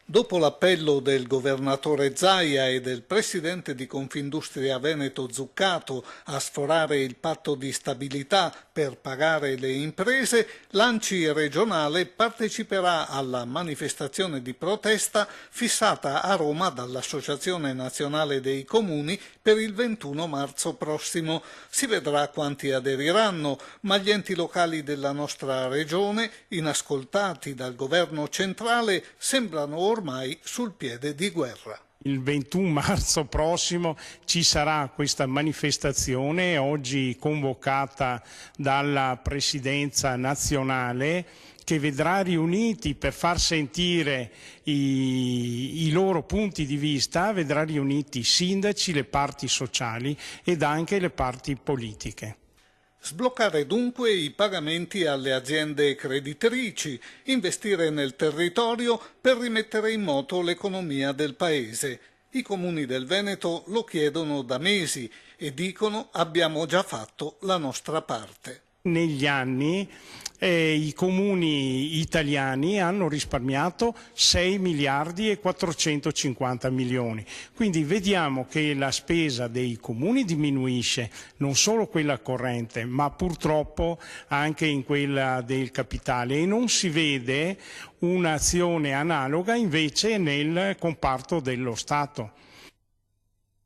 Dopo l'appello del governatore Zaia e del presidente di Confindustria Veneto Zuccato a sforare il patto di stabilità per pagare le imprese, l'ANCI regionale parteciperà alla manifestazione di protesta fissata a Roma dall'Associazione Nazionale dei Comuni per il 21 marzo prossimo. Si vedrà quanti aderiranno, ma gli enti locali della nostra regione, inascoltati dal governo centrale, sembrano ormai sul piede di guerra. Il 21 marzo prossimo ci sarà questa manifestazione, oggi convocata dalla Presidenza nazionale, che vedrà riuniti per far sentire i loro punti di vista, vedrà riuniti i sindaci, le parti sociali ed anche le parti politiche. Sbloccare dunque i pagamenti alle aziende creditrici, investire nel territorio per rimettere in moto l'economia del paese. I comuni del Veneto lo chiedono da mesi e dicono: abbiamo già fatto la nostra parte. Negli anni i comuni italiani hanno risparmiato 6 miliardi e 450 milioni, quindi vediamo che la spesa dei comuni diminuisce, non solo quella corrente, ma purtroppo anche in quella del capitale, e non si vede un'azione analoga invece nel comparto dello Stato.